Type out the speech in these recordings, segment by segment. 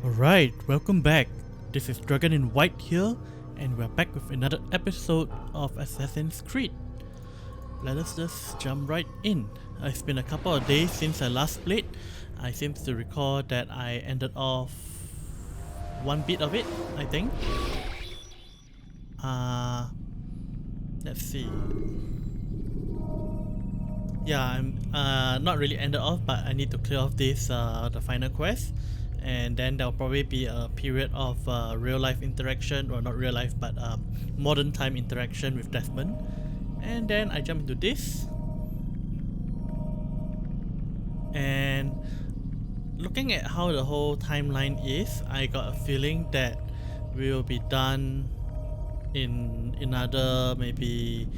Alright, welcome back. This is DragonInWhite here, and we're back with another episode of Assassin's Creed. Let us just jump right in. It's been a couple of days since I last played. I seem to recall that I ended off one bit of it, I think. Let's see. Yeah, I'm not really ended off, but I need to clear off this the final quest. And then there'll probably be a period of real life interaction, or not real life but modern time interaction with Desmond, and then I jump into this. And looking at how the whole timeline is, I got a feeling that we'll be done in another maybe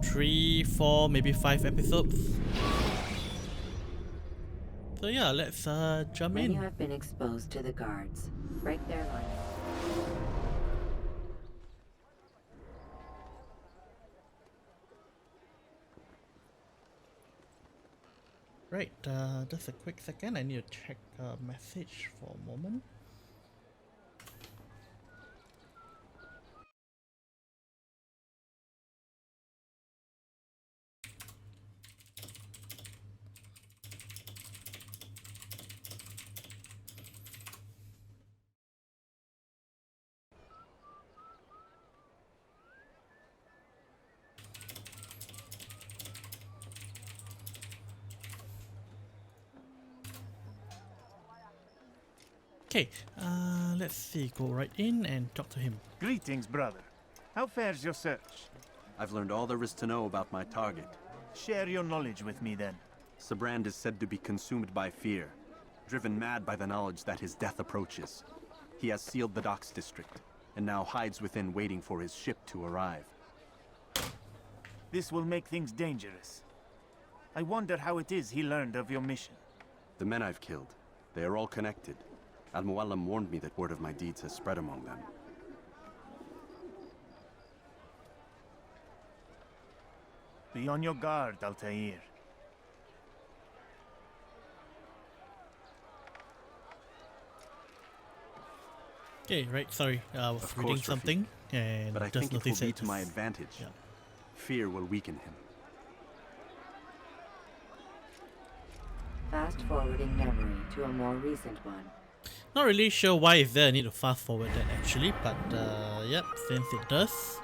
3, 4, maybe 5 episodes. So yeah, let's jump When in. you have been exposed to the guards, break their line. Right, just a quick second, I need to check a message for a moment. Okay, let's see, go right in and talk to him. Greetings, brother. How fares your search? I've learned all there is to know about my target. Share your knowledge with me then. Sabrand is said to be consumed by fear, driven mad by the knowledge that his death approaches. He has sealed the docks district, and now hides within waiting for his ship to arrive. This will make things dangerous. I wonder how it is he learned of your mission. The men I've killed, they are all connected. Al-Muallim warned me that word of my deeds has spread among them. Be on your guard, Altair. Okay, right, sorry, I was Of reading course, Rafiq. something and But I just think it will noticed be it to my just- advantage. Yeah. Fear will weaken him. Fast forwarding memory to a more recent one. Not really sure why is there a need to fast forward that actually, but yep, since it does.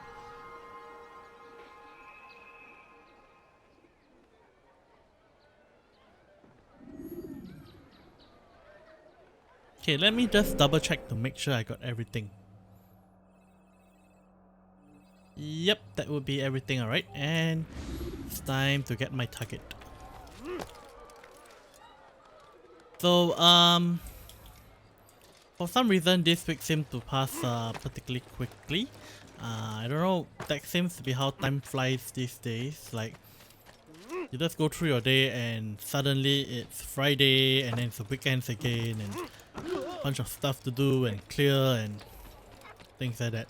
Okay, let me just double check to make sure I got everything. Yep, that would be everything, alright, and it's time to get my target. So, for some reason this week seemed to pass particularly quickly. I don't know, that seems to be how time flies these days. Like, you just go through your day and suddenly it's Friday and then it's the weekends again and a bunch of stuff to do and clear and things like that.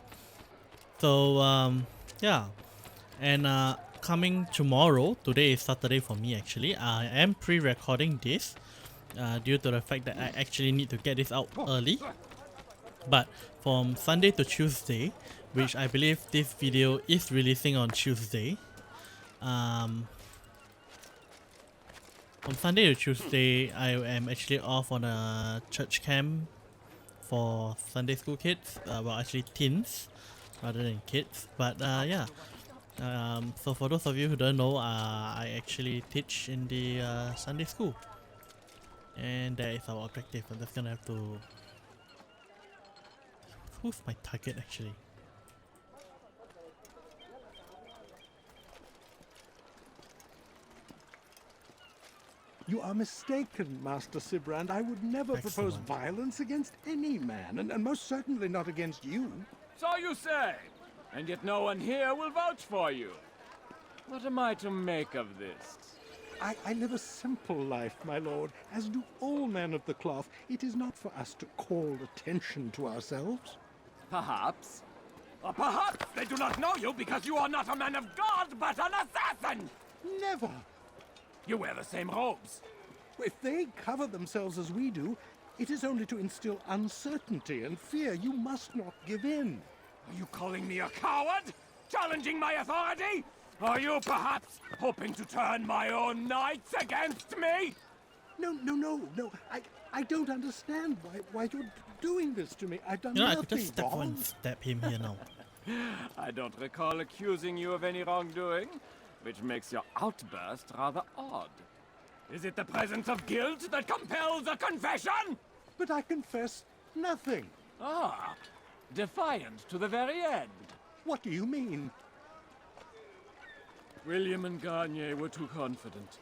So yeah, and coming tomorrow, today is Saturday for me actually, I am pre-recording this due to the fact that I actually need to get this out early. But from Sunday to Tuesday, which I believe this video is releasing on Tuesday, from Sunday to Tuesday, I am actually off on a church camp for Sunday school kids, well actually teens rather than kids, but yeah. So for those of you who don't know, I actually teach in the Sunday school, and that is our objective. I'm just gonna have to... Who's my target actually? You are mistaken, Master Sibrand. I would never propose Excellent. violence against any man, and most certainly not against you. So you say, and yet no one here will vouch for you. What am I to make of this? I live a simple life, my lord, as do all men of the cloth. It is not for us to call attention to ourselves. Perhaps. Or perhaps they do not know you because you are not a man of God, but an assassin! Never! You wear the same robes. If they cover themselves as we do, It is only to instill uncertainty and fear. You must not give in. Are you calling me a coward? Challenging my authority? Are you perhaps hoping to turn my own knights against me? No. I don't understand why you're doing this to me. I've done You know, I nothing could just step wrong. and stab him here now. I don't recall accusing you of any wrongdoing, which makes your outburst rather odd. Is it the presence of guilt that compels a confession? But I confess nothing. Ah, defiant to the very end. What do you mean? William and Garnier were too confident,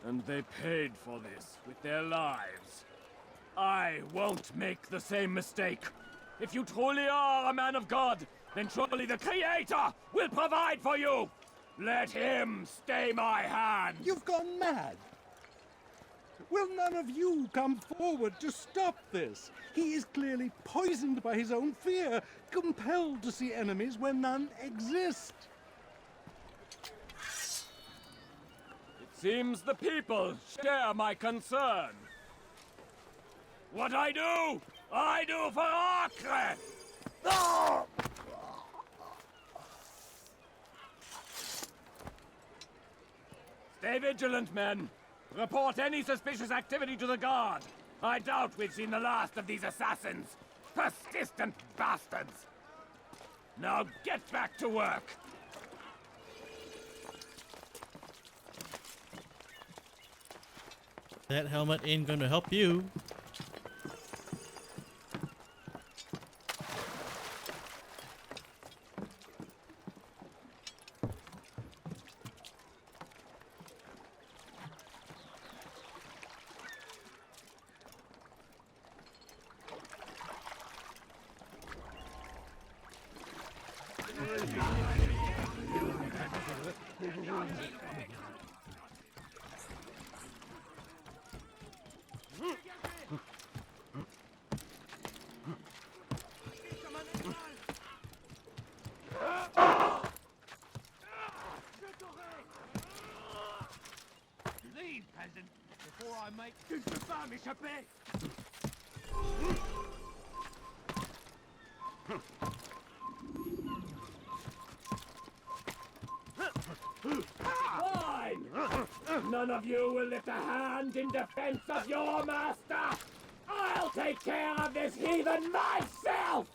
and they paid for this with their lives. I won't make the same mistake. If you truly are a man of God, then surely the Creator will provide for you. Let him stay my hand. You've gone mad. Will none of you come forward to stop this? He is clearly poisoned by his own fear, compelled to see enemies where none exist. It seems the people share my concern. What I do for Acre! Ah! Stay vigilant, men. Report any suspicious activity to the guard. I doubt we've seen the last of these assassins. Persistent bastards. Now get back to work. That helmet ain't gonna help you. Leave, peasant, before I make you famish a bit. Fine! None of you will lift a hand in defense of your master! I'll take care of this heathen myself!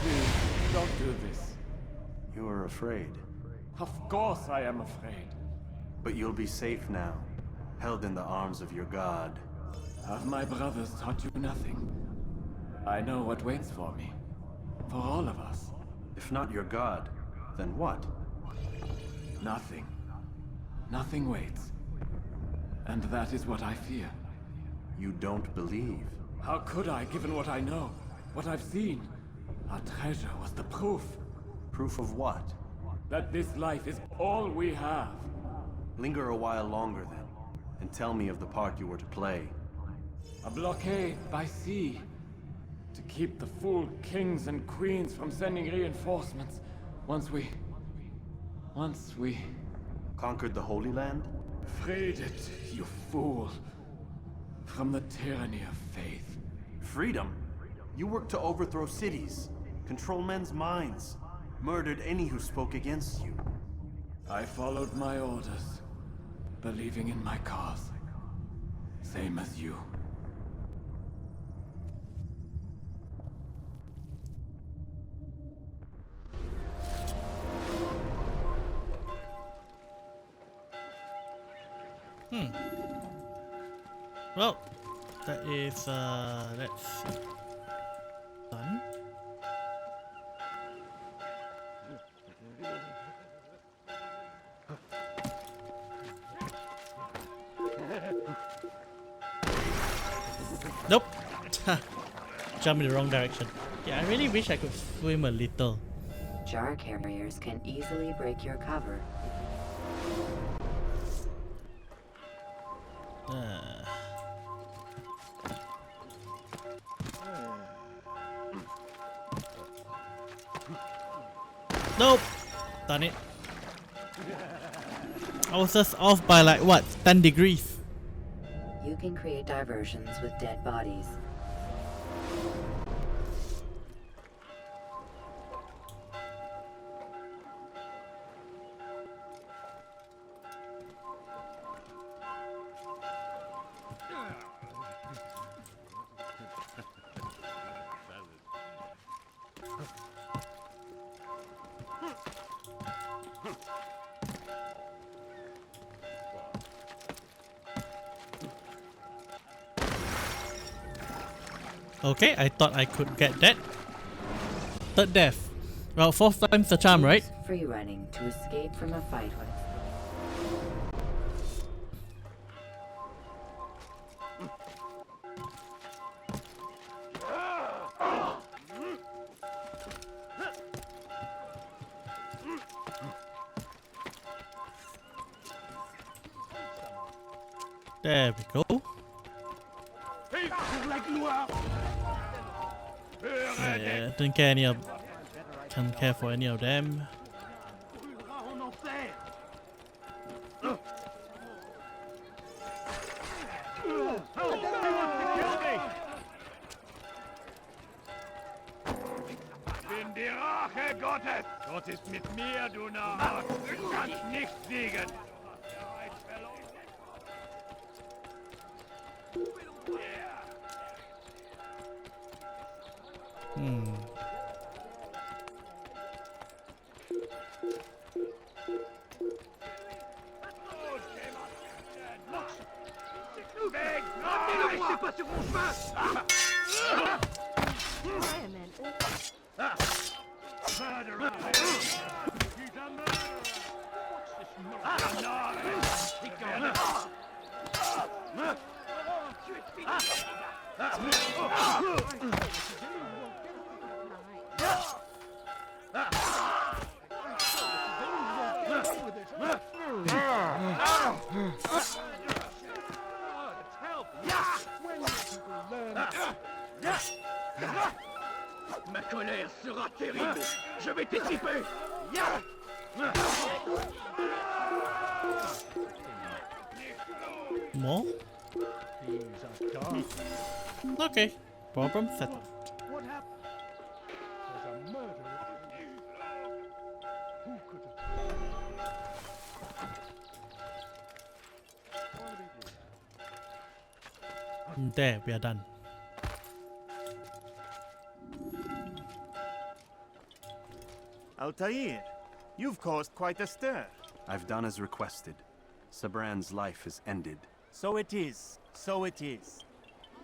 Please, don't do this. You are afraid. Of course I am afraid. But you'll be safe now, held in the arms of your god. Have my brothers taught you nothing? I know what waits for me. For all of us. If not your god, then what? Nothing. Nothing waits. And that is what I fear. You don't believe. How could I, given what I know? What I've seen? Our treasure was the proof. Proof of what? That this life is all we have. Linger a while longer then, and tell me of the part you were to play. A blockade by sea. To keep the fool kings and queens from sending reinforcements. Once we... Conquered the Holy Land? freed it, you fool. From the tyranny of faith. Freedom? You worked to overthrow cities, control men's minds, murdered any who spoke against you. I followed my orders, believing in my cause. Same as you. Well, that is that's done. Nope. Jump in the wrong direction. Yeah, I really wish I could swim a little. Jar carriers can easily break your cover. Nope. Done it. I was just off by like what, 10 degrees. You can create diversions with dead bodies. Okay, I thought I could get that. Third death. Well, fourth time's the charm, right? Use free running to escape from a fight when it's... There we go. Yeah, didn't care for any of them. Bin die Rache Gottes! Gott ist mit mir, du Narr! Du kannst nicht siegen! Ma colère sera terrible. Je vais t'étriper. More? Okay, problem settled. What happened? There's a murder. Who could have... There, we are done. Altair, you've caused quite a stir. I've done as requested. Sabran's life is ended. So it is. So it is.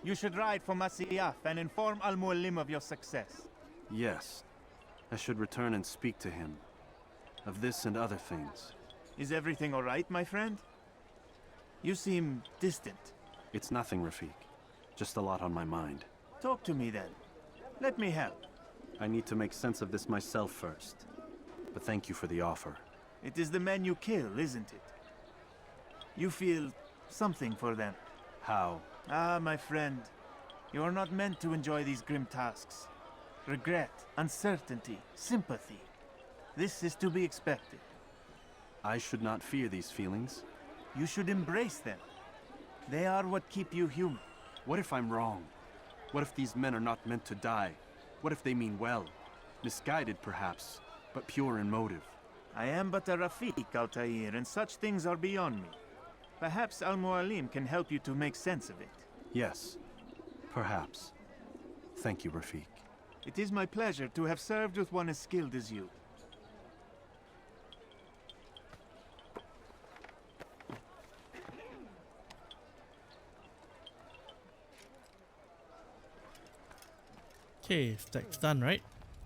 You should ride for Masyaf and inform Al-Mualim of your success. Yes. I should return and speak to him. Of this and other things. Is everything all right, my friend? You seem distant. It's nothing, Rafik. Just a lot on my mind. Talk to me then. Let me help. I need to make sense of this myself first. But thank you for the offer. It is the men you kill, isn't it? You feel something for them. How? Ah, my friend. You are not meant to enjoy these grim tasks. Regret, uncertainty, sympathy. This is to be expected. I should not fear these feelings. You should embrace them. They are what keep you human. What if I'm wrong? What if these men are not meant to die? What if they mean well? Misguided, perhaps, but pure in motive. I am but a Rafik, Altair, and such things are beyond me. Perhaps Al-Mualim can help you to make sense of it. Yes, perhaps. Thank you, Rafik. It is my pleasure to have served with one as skilled as you. Okay, stack's done, right?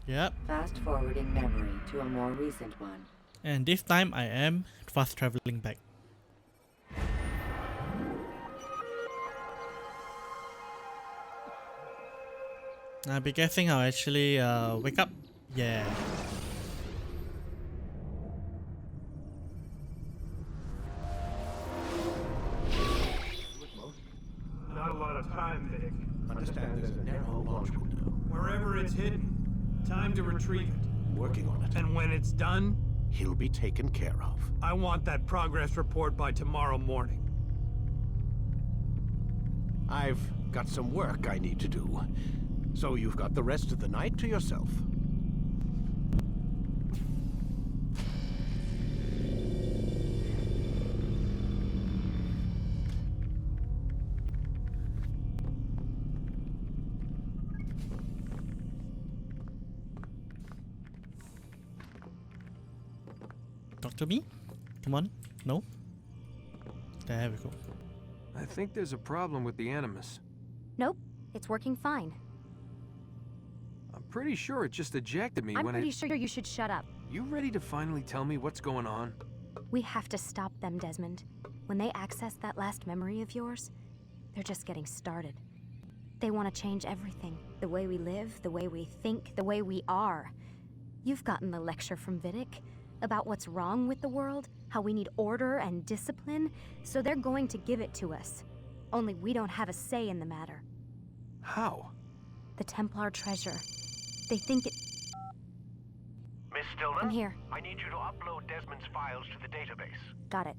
Yep. Fast forwarding memory to a more recent one. And this time I am fast traveling back. I'll be guessing I'll actually wake up. Yeah. Not a lot of time, Vic. Understand there's a narrow launch window. Wherever it's hidden, time to retrieve it. Working on it. And when it's done, he'll be taken care of. I want that progress report by tomorrow morning. I've got some work I need to do, so you've got the rest of the night to yourself. Talk to me? Come on. No? There we go. I think there's a problem with the Animus. Nope, it's working fine. I'm pretty sure it just ejected me I'm when pretty sure you should shut up. You ready to finally tell me what's going on? We have to stop them, Desmond. When they access that last memory of yours, they're just getting started. They want to change everything. The way we live, the way we think, the way we are. You've gotten the lecture from Vidic about what's wrong with the world, how we need order and discipline, so they're going to give it to us. Only we don't have a say in the matter. How? The Templar treasure. They think it... Miss Stillman? I'm here. I need you to upload Desmond's files to the database. Got it.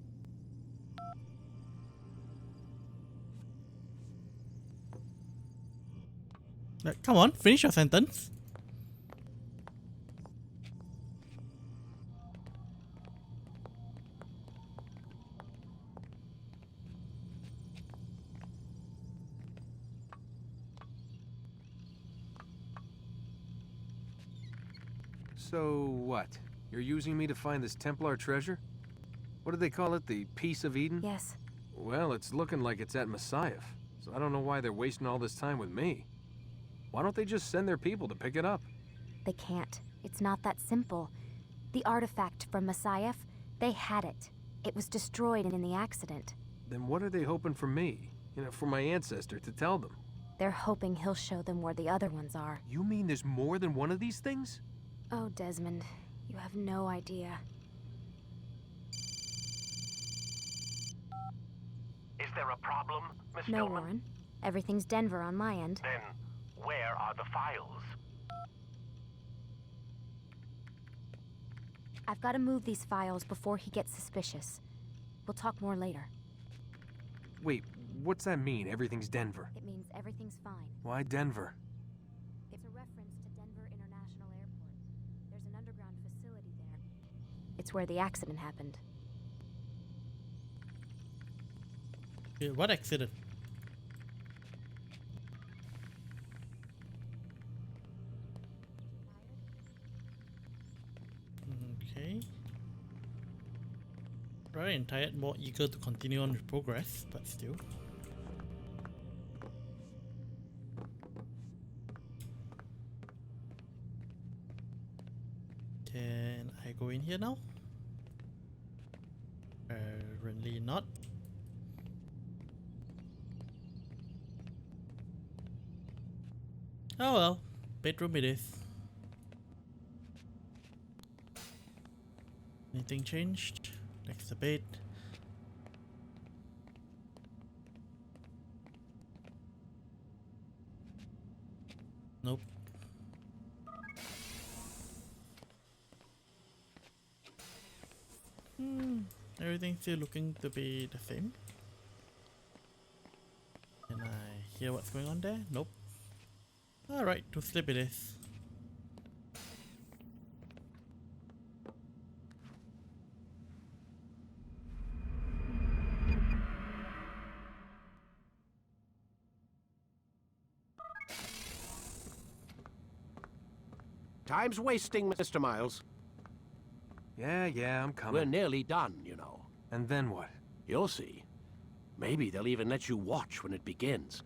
Come on, finish your sentence. So what? You're using me to find this Templar treasure? What do they call it? The Piece of Eden? Yes. Well, it's looking like it's at Messiah, so I don't know why they're wasting all this time with me. Why don't they just send their people to pick it up? They can't. It's not that simple. The artifact from Messiah, they had it. It was destroyed in the accident. Then what are they hoping for me? You know, for my ancestor to tell them? They're hoping he'll show them where the other ones are. You mean there's more than one of these things? Oh, Desmond, you have no idea. Is there a problem, Miss No, Stillman? Warren. Everything's Denver on my end. Then, where are the files? I've got to move these files before he gets suspicious. We'll talk more later. Wait, what's that mean, everything's Denver? It means everything's fine. Why Denver? It's a reference to Denver International Airport. There's an underground facility there. It's where the accident happened. What accident? Okay. Rather than tired, more eager to continue on with progress, but still. Can I go in here now? Apparently not. Oh well, bedroom it is. Anything changed? Next to bed. Nope. Everything's still looking to be the same. Can I hear what's going on there? Nope. Alright, to sleep it is. Time's wasting, Mr. Miles. Yeah, I'm coming. We're nearly done, you know. And then what? You'll see. Maybe they'll even let you watch when it begins.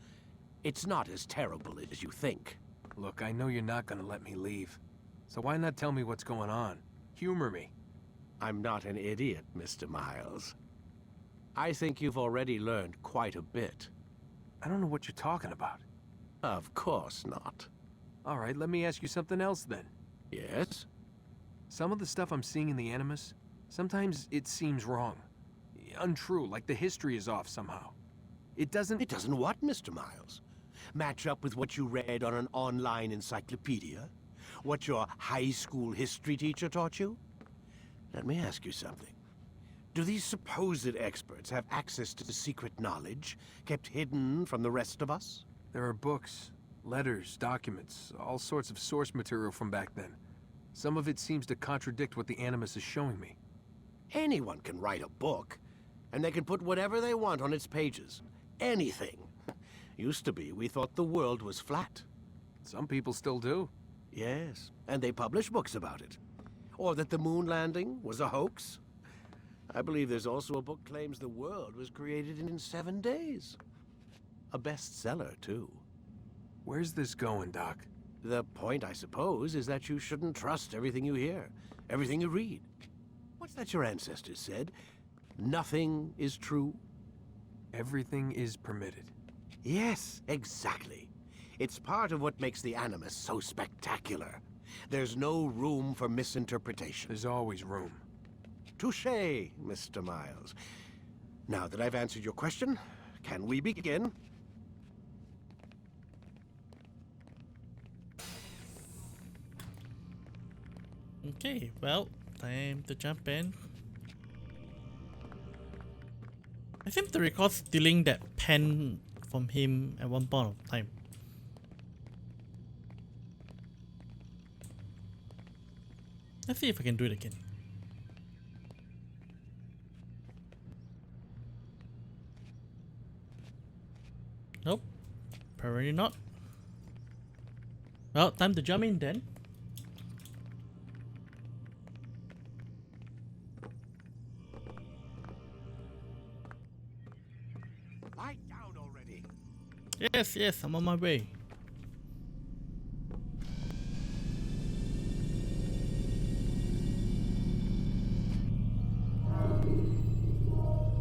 It's not as terrible as you think. Look, I know you're not gonna let me leave. So why not tell me what's going on? Humor me. I'm not an idiot, Mr. Miles. I think you've already learned quite a bit. I don't know what you're talking about. Of course not. All right, let me ask you something else then. Yes? Some of the stuff I'm seeing in the Animus, sometimes it seems wrong. Untrue, like the history is off somehow. It doesn't... It doesn't what, Mr. Miles? Match up with what you read on an online encyclopedia? What your high school history teacher taught you? Let me ask you something. Do these supposed experts have access to the secret knowledge kept hidden from the rest of us? There are books, letters, documents, all sorts of source material from back then. Some of it seems to contradict what the Animus is showing me. Anyone can write a book, and they can put whatever they want on its pages. Anything. Used to be, we thought the world was flat. Some people still do. Yes, and they publish books about it. Or that the moon landing was a hoax. I believe there's also a book claims the world was created in 7 days. A bestseller, too. Where's this going, Doc? The point, I suppose, is that you shouldn't trust everything you hear, everything you read. What's that your ancestors said? Nothing is true? Everything is permitted. Yes, exactly. It's part of what makes the Animus so spectacular. There's no room for misinterpretation. There's always room. Touché, Mr. Miles. Now that I've answered your question, can we begin? Okay, well, time to jump in. I seem to recall stealing that pen from him at one point of time. Let's see if I can do it again. Nope, apparently not. Well, time to jump in then. Lie down already. Yes, I'm on my way.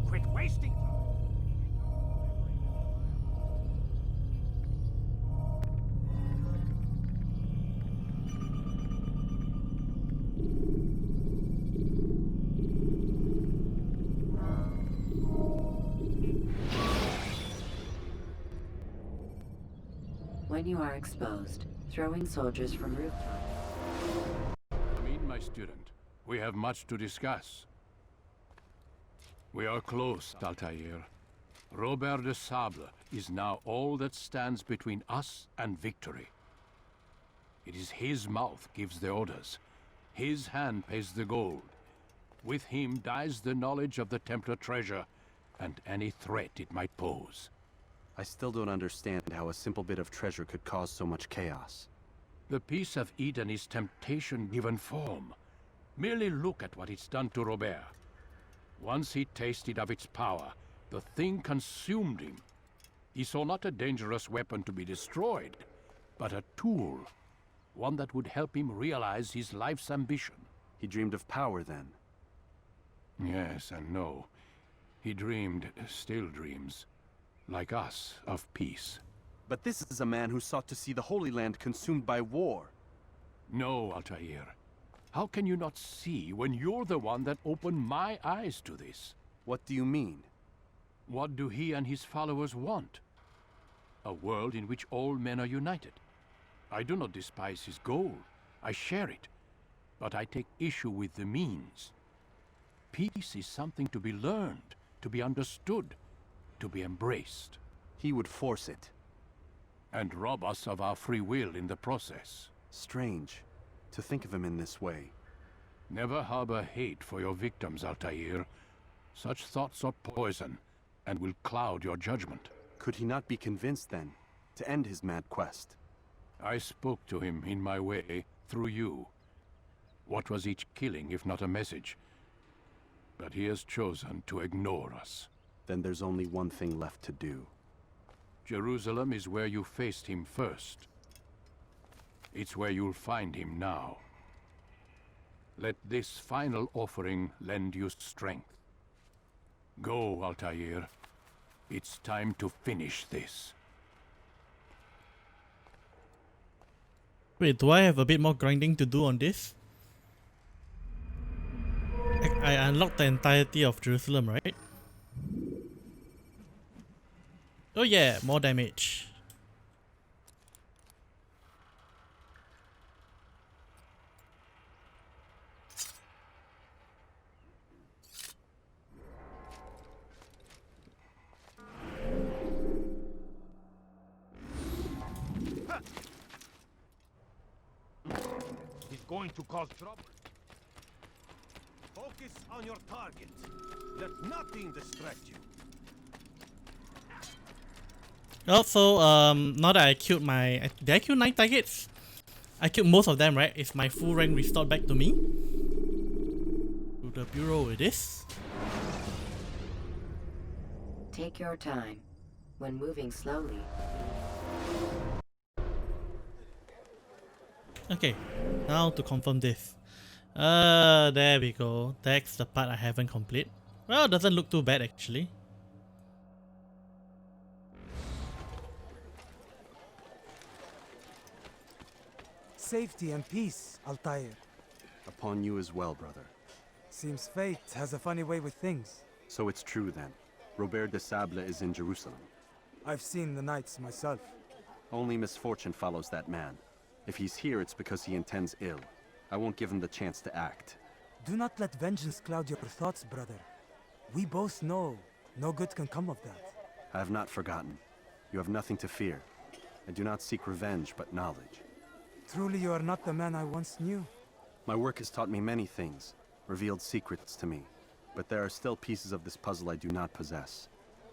Quit wasting time. When you are exposed, throwing soldiers from rooftops. Come in, my student. We have much to discuss. We are close, Altair. Robert de Sable is now all that stands between us and victory. It is his mouth gives the orders. His hand pays the gold. With him dies the knowledge of the Templar treasure and any threat it might pose. I still don't understand how a simple bit of treasure could cause so much chaos. The Peace of Eden is temptation given form. Merely look at what it's done to Robert. Once he tasted of its power, the thing consumed him. He saw not a dangerous weapon to be destroyed, but a tool. One that would help him realize his life's ambition. He dreamed of power then. Yes and no. He dreamed, still dreams, like us, of peace. But this is a man who sought to see the Holy Land consumed by war. No, Altair. How can you not see when you're the one that opened my eyes to this? What do you mean? What do he and his followers want? A world in which all men are united. I do not despise his goal. I share it. But I take issue with the means. Peace is something to be learned, to be understood, to be embraced. He would force it. And rob us of our free will in the process. Strange, to think of him in this way. Never harbor hate for your victims, Altair. Such thoughts are poison, and will cloud your judgment. Could he not be convinced, then, to end his mad quest? I spoke to him in my way, through you. What was each killing if not a message? But he has chosen to ignore us. Then there's only one thing left to do. Jerusalem is where you faced him first. It's where you'll find him now. Let this final offering lend you strength. Go, Altair. It's time to finish this. Wait, do I have a bit more grinding to do on this? I unlocked the entirety of Jerusalem, right? Oh yeah, more damage. going to cause trouble. Focus on your target. Let nothing distract you. Also, now that I killed my... Did I kill 9 targets? I killed most of them, right? Is my full rank restored back to me? To the bureau it is. Take your time. When moving slowly. Okay, now to confirm this. There we go. That's the part I haven't complete. Well, it doesn't look too bad actually. Safety and peace, Altair. Upon you as well, brother. Seems fate has a funny way with things. So it's true then. Robert de Sable is in Jerusalem. I've seen the knights myself. Only misfortune follows that man. If he's here, it's because he intends ill. I won't give him the chance to act. Do not let vengeance cloud your thoughts, brother. We both know no good can come of that. I have not forgotten. You have nothing to fear. I do not seek revenge, but knowledge. Truly you are not the man I once knew. My work has taught me many things, revealed secrets to me. But there are still pieces of this puzzle I do not possess.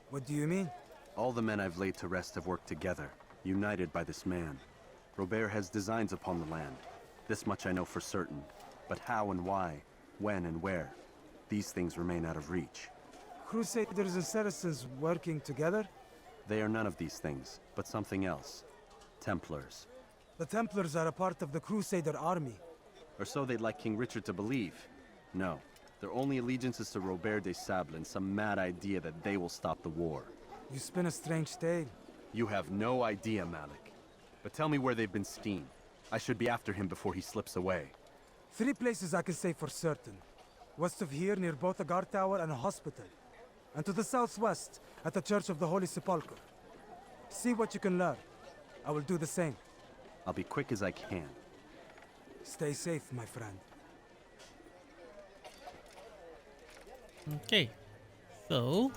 What do you mean? All the men I've laid to rest have worked together, united by this man. Robert has designs upon the land. This much I know for certain. But how and why, when and where, these things remain out of reach. Crusaders and Saracens working together? They are none of these things, but something else. Templars. The Templars are a part of the Crusader army. Or so they'd like King Richard to believe. No, their only allegiance is to Robert de Sable and some mad idea that they will stop the war. You spin a strange tale. You have no idea, Malik. But tell me where they've been seen. I should be after him before he slips away. 3 places I can say for certain. West of here, near both a guard tower and a hospital. And to the southwest, at the Church of the Holy Sepulchre. See what you can learn. I will do the same. I'll be quick as I can. Stay safe, my friend. Okay, so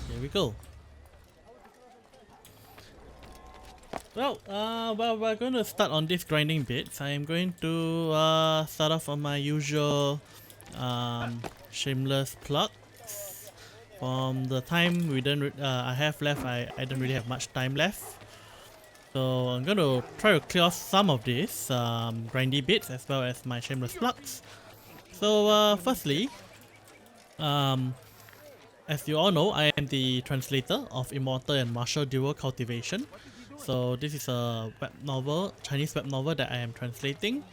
here we go. Well, we're going to start on this grinding bit. I am going to start off on my usual shameless plugs. From the time we didn't, I have left, I don't really have much time left. So I'm going to try to clear off some of these grindy bits as well as my shameless plugs. So firstly, as you all know, I am the translator of Immortal and Martial Dual Cultivation. So this is a web novel, Chinese web novel that I am translating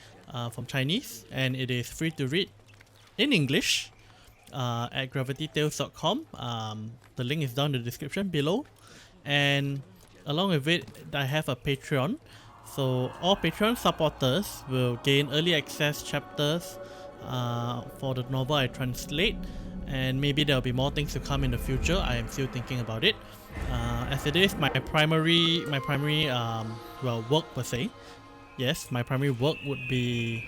from Chinese, and it is free to read in English at gravitytales.com. The link is down in the description below, and along with it, I have a Patreon. So all Patreon supporters will gain early access chapters for the novel I translate, and maybe there will be more things to come in the future. I am still thinking about it. As it is my primary well, work per se. Yes, my primary work would be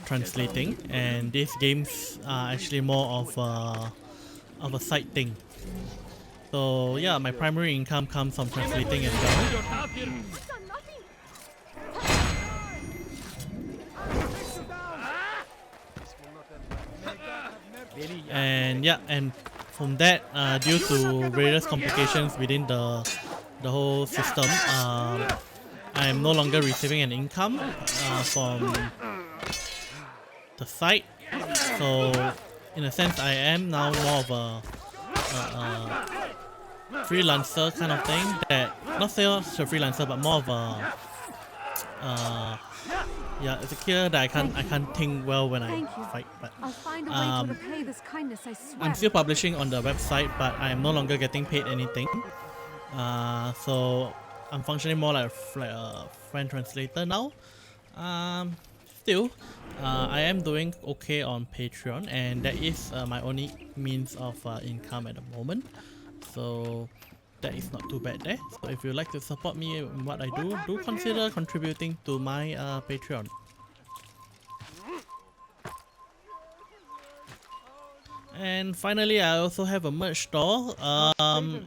translating, and these games are actually more of a side thing. So yeah, my primary income comes from translating as well. And yeah, and from that, due to various complications within the whole system, I am no longer receiving an income from the site. So in a sense, I am now more of a freelancer kind of thing. That not say a freelancer, but more of a yeah, it's clear that I can't think well when I fight, but I'll find a way to repay this kindness, I swear. I'm still publishing on the website, but I am no longer getting paid anything. So I'm functioning more like a friend translator now. Still, I am doing okay on Patreon, and that is my only means of income at the moment. So that is not too bad there. So if you'd like to support me in what I do consider contributing to my Patreon. And finally, I also have a merch store.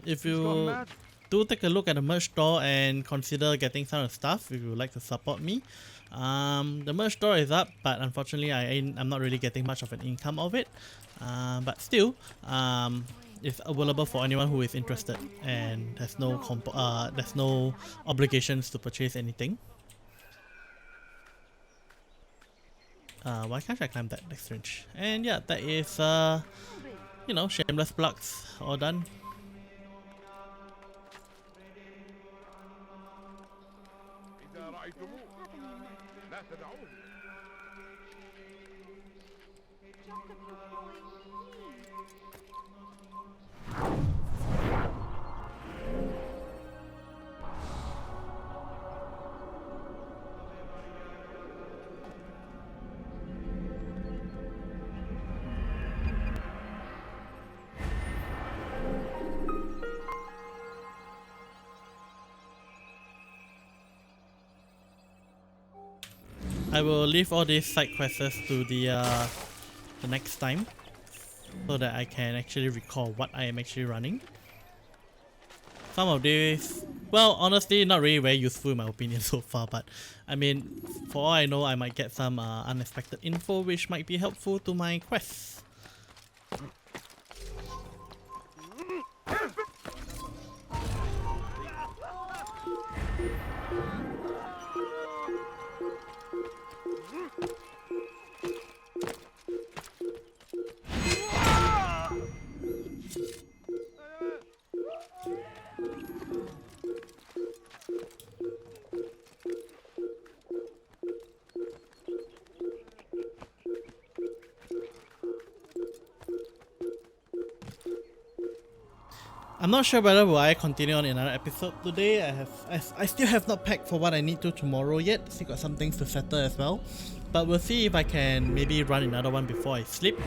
If you do take a look at the merch store and consider getting some of the stuff if you would like to support me. The merch store is up, but unfortunately I'm not really getting much of an income of it. But still, it's available for anyone who is interested, and there's no obligations to purchase anything. Why can't I climb that? That's strange. And yeah, that is you know, shameless plugs all done. I will leave all these side quests to the next time, so that I can actually recall what I am actually running. Some of these, well, honestly, not really very useful in my opinion so far, but I mean, for all I know, I might get some unexpected info which might be helpful to my quests. I'm not sure whether will I continue on another episode today. I still have not packed for what I need to tomorrow yet. Still got some things to settle as well. But we'll see if I can maybe run another one before I sleep.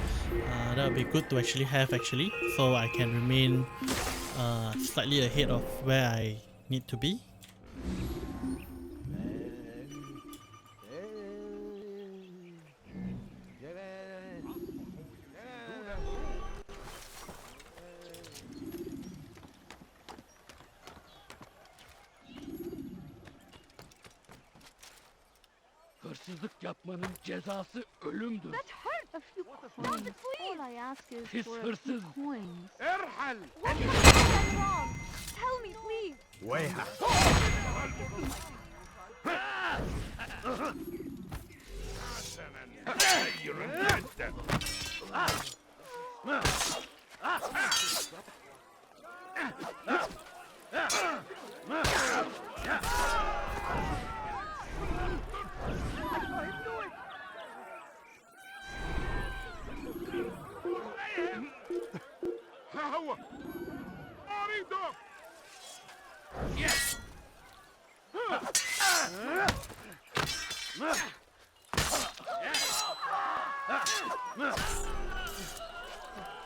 That would be good to actually have so I can remain slightly ahead of where I need to be. Hırsızlık yapmanın cezası ölümdür. That hurt. A few coins. All I ask is Pis for a hırsız. few coins. Erhal! What have I done wrong? Tell me, please. Weha.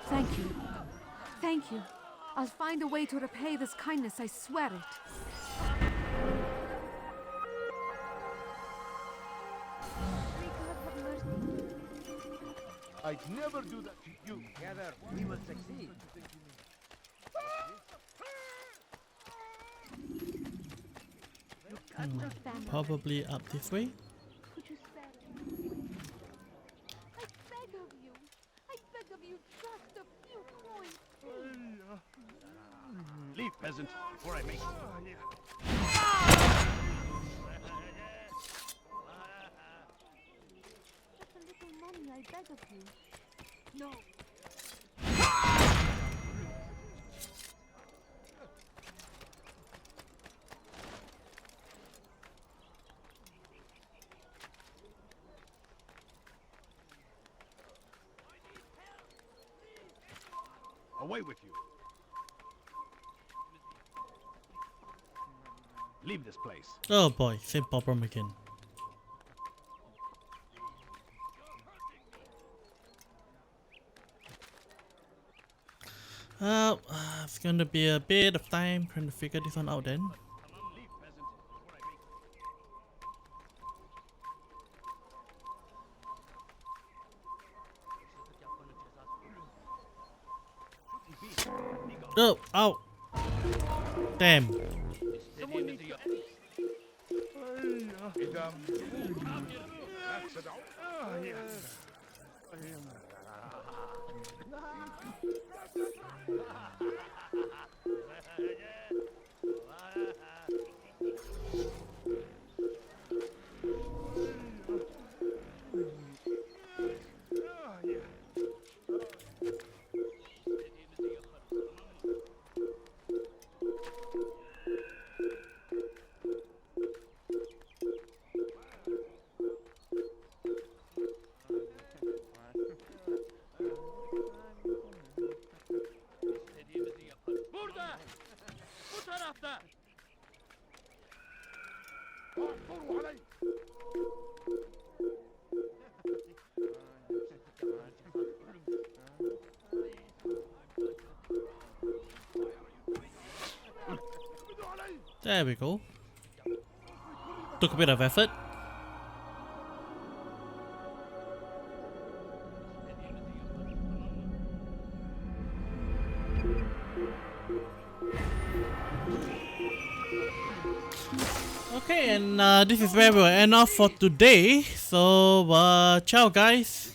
Thank you. Thank you. I'll find a way to repay this kindness, I swear it. I'd never do that to you. Together, we will succeed. Probably up this way. Could you spare me? I beg of you. I beg of you, just a few coins. Leave, peasant, before I make Just a little money, I beg of you. No. away with you. Leave this place. Oh boy, same problem again. It's gonna be a bit of time trying to figure this one out then. Oh, ow! Damn. Burada! Bu tarafta! There we go. Took a bit of effort. Okay, and this is where we'll end off for today. So, ciao guys.